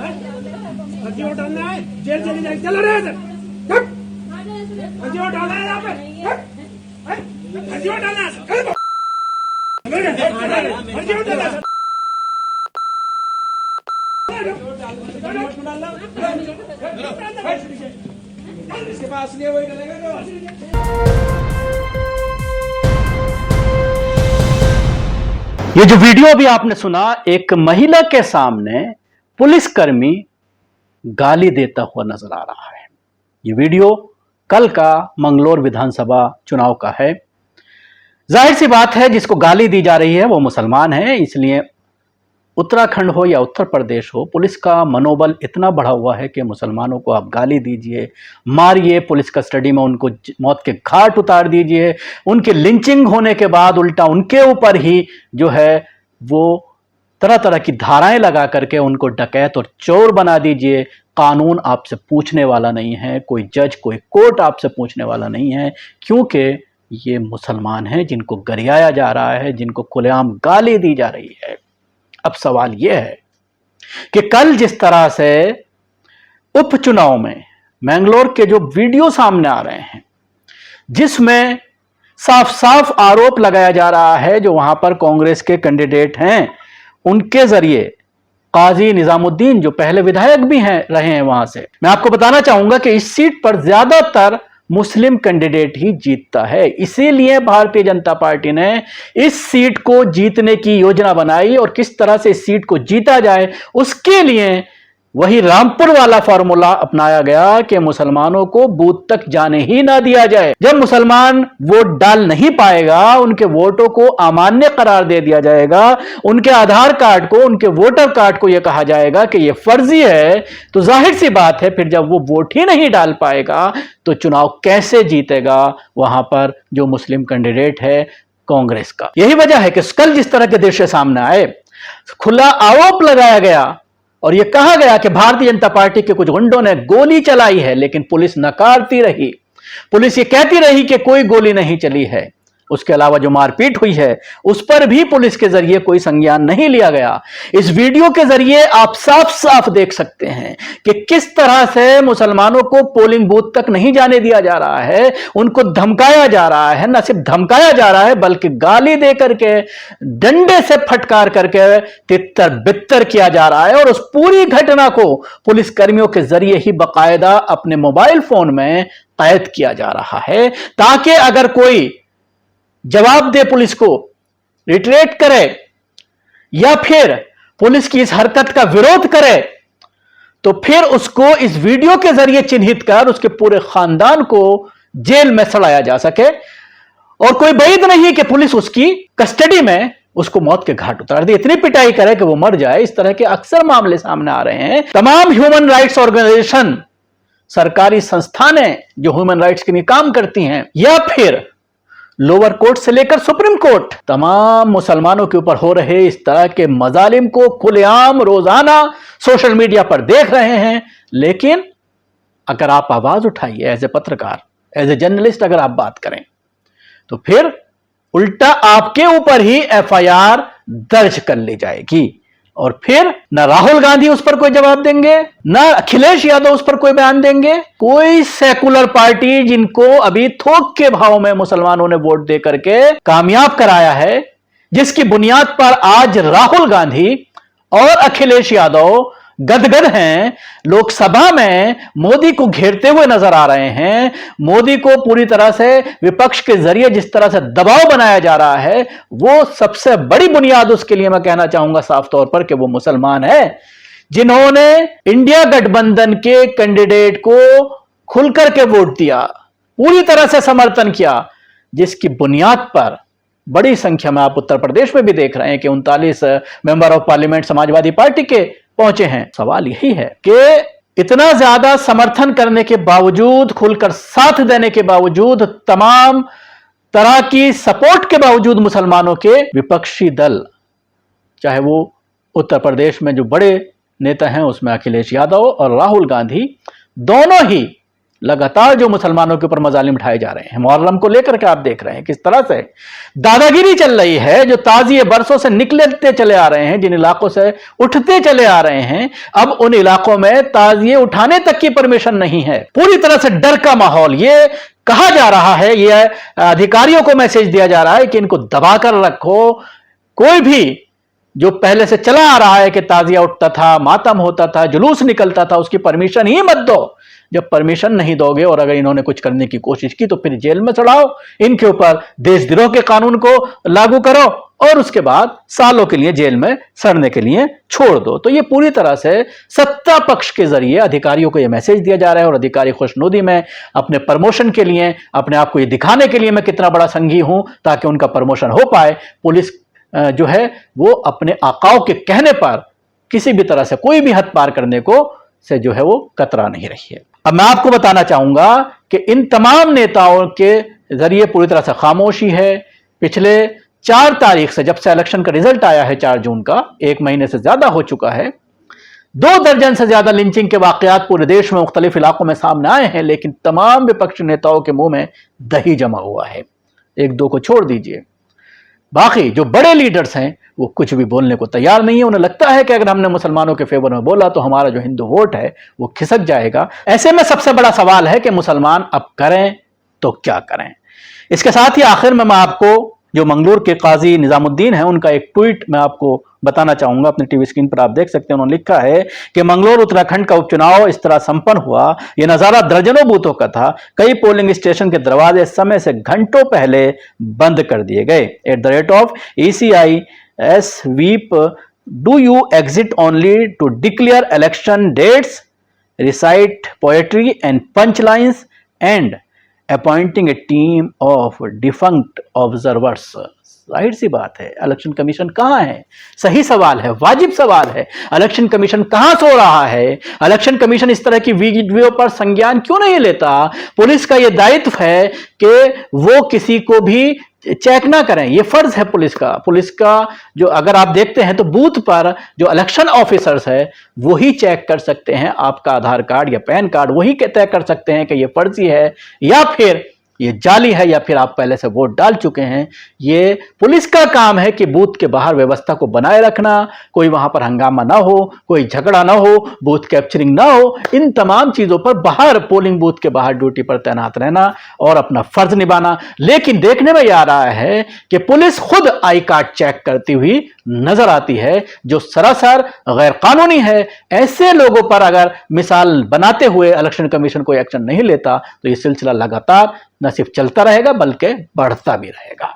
फर्जी वोट डालना है, जेल चली जाएगी। चलो रे फर्जी वोट डालना है यहाँ पे, फर्जी वोट डालना है, फर्जी वोट डालना है। इसके पास लिए वही डलेगा जो ये जो वीडियो अभी आपने सुना, एक महिला के सामने पुलिसकर्मी गाली देता हुआ नजर आ रहा है। ये वीडियो कल का मंगलौर विधानसभा चुनाव का है। जाहिर सी बात है, जिसको गाली दी जा रही है वो मुसलमान है, इसलिए उत्तराखंड हो या उत्तर प्रदेश हो, पुलिस का मनोबल इतना बढ़ा हुआ है कि मुसलमानों को आप गाली दीजिए, मारिए, पुलिस कस्टडी में उनको मौत के घाट उतार दीजिए, उनके लिंचिंग होने के बाद उल्टा उनके ऊपर ही जो है वो तरह तरह की धाराएं लगा करके उनको डकैत और चोर बना दीजिए। कानून आपसे पूछने वाला नहीं है, कोई जज, कोई कोर्ट आपसे पूछने वाला नहीं है, क्योंकि ये मुसलमान हैं जिनको गरियाया जा रहा है, जिनको खुलेआम गाली दी जा रही है। अब सवाल यह है कि कल जिस तरह से उपचुनाव में मैंगलोर के जो वीडियो सामने आ रहे हैं, जिसमें साफ साफ आरोप लगाया जा रहा है जो वहां पर कांग्रेस के कैंडिडेट हैं उनके जरिए, काजी निजामुद्दीन जो पहले विधायक भी हैं रहे हैं वहां से, मैं आपको बताना चाहूंगा कि इस सीट पर ज्यादातर मुस्लिम कैंडिडेट ही जीतता है। इसीलिए भारतीय जनता पार्टी ने इस सीट को जीतने की योजना बनाई और किस तरह से इस सीट को जीता जाए उसके लिए वही रामपुर वाला फॉर्मूला अपनाया गया कि मुसलमानों को बूथ तक जाने ही ना दिया जाए। जब मुसलमान वोट डाल नहीं पाएगा, उनके वोटों को अमान्य करार दे दिया जाएगा, उनके आधार कार्ड को, उनके वोटर कार्ड को यह कहा जाएगा कि यह फर्जी है, तो जाहिर सी बात है फिर जब वो वोट ही नहीं डाल पाएगा तो चुनाव कैसे जीतेगा वहां पर जो मुस्लिम कैंडिडेट है कांग्रेस का। यही वजह है कि कल जिस तरह के दृश्य सामने आए, खुला आरोप लगाया गया और यह कहा गया कि भारतीय जनता पार्टी के कुछ गुंडों ने गोली चलाई है, लेकिन पुलिस नकारती रही। पुलिस ये कहती रही कि कोई गोली नहीं चली है। उसके अलावा जो मारपीट हुई है उस पर भी पुलिस के जरिए कोई संज्ञान नहीं लिया गया। इस वीडियो के जरिए आप साफ साफ देख सकते हैं कि किस तरह से मुसलमानों को पोलिंग बूथ तक नहीं जाने दिया जा रहा है, उनको धमकाया जा रहा है। न सिर्फ धमकाया जा रहा है बल्कि गाली दे करके, डंडे से फटकार करके तितर बितर किया जा रहा है। और उस पूरी घटना को पुलिस कर्मियों के जरिए ही बाकायदा अपने मोबाइल फोन में कैद किया जा रहा है, ताकि अगर कोई जवाब दे, पुलिस को रिट्रेट करे या फिर पुलिस की इस हरकत का विरोध करे, तो फिर उसको इस वीडियो के जरिए चिन्हित कर उसके पूरे खानदान को जेल में सड़ाया जा सके। और कोई बैद नहीं कि पुलिस उसकी कस्टडी में उसको मौत के घाट उतार दे, इतनी पिटाई करे कि वो मर जाए। इस तरह के अक्सर मामले सामने आ रहे हैं। तमाम ह्यूमन राइट्स ऑर्गेनाइजेशन, सरकारी संस्थानें जो ह्यूमन राइट्स के लिए काम करती हैं, या फिर लोअर कोर्ट से लेकर सुप्रीम कोर्ट, तमाम मुसलमानों के ऊपर हो रहे इस तरह के मजालिम को खुलेआम रोजाना सोशल मीडिया पर देख रहे हैं। लेकिन अगर आप आवाज उठाइए एज ए पत्रकार, एज ए जर्नलिस्ट, अगर आप बात करें तो फिर उल्टा आपके ऊपर ही एफआईआर दर्ज कर ली जाएगी। और फिर न राहुल गांधी उस पर कोई जवाब देंगे, न अखिलेश यादव उस पर कोई बयान देंगे। कोई सेकुलर पार्टी जिनको अभी थोक के भाव में मुसलमानों ने वोट दे करके कामयाब कराया है, जिसकी बुनियाद पर आज राहुल गांधी और अखिलेश यादव गदगद हैं, लोकसभा में मोदी को घेरते हुए नजर आ रहे हैं। मोदी को पूरी तरह से विपक्ष के जरिए जिस तरह से दबाव बनाया जा रहा है, वो सबसे बड़ी बुनियाद उसके लिए मैं कहना चाहूंगा साफ तौर पर कि वो मुसलमान है, जिन्होंने इंडिया गठबंधन के कैंडिडेट को खुलकर के वोट दिया, पूरी तरह से समर्थन किया, जिसकी बुनियाद पर बड़ी संख्या में आप उत्तर प्रदेश में भी देख रहे हैं कि 39 member of parliament Samajwadi party के पहुंचे हैं। सवाल यही है कि इतना ज्यादा समर्थन करने के बावजूद, खुलकर साथ देने के बावजूद, तमाम तरह की सपोर्ट के बावजूद मुसलमानों के विपक्षी दल, चाहे वो उत्तर प्रदेश में जो बड़े नेता हैं उसमें अखिलेश यादव और राहुल गांधी, दोनों ही लगातार जो मुसलमानों के ऊपर मजालिम उठाए जा रहे हैं, मुहर्रम को लेकर के आप देख रहे हैं किस तरह से दादागिरी चल रही है। जो ताजिए बरसों से निकलते चले आ रहे हैं, जिन इलाकों से उठते चले आ रहे हैं, अब उन इलाकों में ताजिए उठाने तक की परमिशन नहीं है। पूरी तरह से डर का माहौल। ये कहा जा रहा है, ये अधिकारियों को मैसेज दिया जा रहा है कि इनको दबाकर रखो। कोई भी जो पहले से चला आ रहा है कि ताजिया उठता था, मातम होता था, जुलूस निकलता था, उसकी परमिशन ही मत दो। जब परमिशन नहीं दोगे और अगर इन्होंने कुछ करने की कोशिश की तो फिर जेल में चढ़ाओ, इनके ऊपर देशद्रोह के कानून को लागू करो और उसके बाद सालों के लिए जेल में सड़ने के लिए छोड़ दो। तो ये पूरी तरह से सत्ता पक्ष के जरिए अधिकारियों को यह मैसेज दिया जा रहा है और अधिकारी खुशनुदी में अपने प्रमोशन के लिए, अपने आप को ये दिखाने के लिए मैं कितना बड़ा संघी हूं ताकि उनका प्रमोशन हो पाए, पुलिस जो है वो अपने आकाओं के कहने पर किसी भी तरह से कोई भी हद पार करने को से जो है वो कतरा नहीं रही है। अब मैं आपको बताना चाहूंगा कि इन तमाम नेताओं के जरिए पूरी तरह से खामोशी है। पिछले 4 तारीख से, जब से इलेक्शन का रिजल्ट आया है 4 जून का, 1 महीने से ज्यादा हो चुका है, 2 दर्जन से ज्यादा लिंचिंग के वाकयात पूरे देश में मुख्तलिफ इलाकों में सामने आए हैं, लेकिन तमाम विपक्षी नेताओं के मुंह में दही जमा हुआ है। 1-2 को छोड़ दीजिए, बाकी जो बड़े लीडर्स हैं वो कुछ भी बोलने को तैयार नहीं है। उन्हें लगता है कि अगर हमने मुसलमानों के फेवर में बोला तो हमारा जो हिंदू वोट है वो खिसक जाएगा। ऐसे में सबसे बड़ा सवाल है कि मुसलमान अब करें तो क्या करें। इसके साथ ही आखिर में मैं आपको जो मंगलूर के काजी निजामुद्दीन है उनका एक ट्वीट मैं आपको बताना चाहूंगा, अपनी टीवी स्क्रीन पर आप देख सकते हैं। उन्होंने लिखा है कि मंगलूर उत्तराखंड का उपचुनाव इस तरह संपन्न हुआ, यह नजारा दर्जनों बूथों का था। कई पोलिंग स्टेशन के दरवाजे समय से घंटों पहले बंद कर दिए गए। @ECI sweep, do you exit only to declare election dates, recite poetry and punchlines and appointing A team of defunct observers. जाहिर सी बात है, इलेक्शन कमीशन कहां है? सही सवाल है, वाजिब सवाल है। इलेक्शन कमीशन कहां सो रहा है? इलेक्शन कमीशन इस तरह की वीडियो पर संज्ञान क्यों नहीं लेता? पुलिस का यह दायित्व है कि वो किसी को भी चेक ना करें, ये फर्ज है पुलिस का। पुलिस का जो अगर आप देखते हैं तो बूथ पर जो इलेक्शन ऑफिसर्स है वही चेक कर सकते हैं आपका आधार कार्ड या पैन कार्ड, वही तय कर सकते हैं कि ये फर्जी है या फिर ये जाली है या फिर आप पहले से वोट डाल चुके हैं। ये पुलिस का काम है कि बूथ के बाहर व्यवस्था को बनाए रखना, कोई वहां पर हंगामा ना हो, कोई झगड़ा ना हो, बूथ कैप्चरिंग ना हो। इन तमाम चीजों पर बाहर, पोलिंग बूथ के बाहर ड्यूटी पर तैनात रहना और अपना फर्ज निभाना। लेकिन देखने में यह आ रहा है कि पुलिस खुद आई कार्ड चेक करती हुई नजर आती है, जो सरासर गैर कानूनी है। ऐसे लोगों पर अगर मिसाल बनाते हुए इलेक्शन कमीशन कोई एक्शन नहीं लेता तो यह सिलसिला लगातार न सिर्फ चलता रहेगा बल्कि बढ़ता भी रहेगा।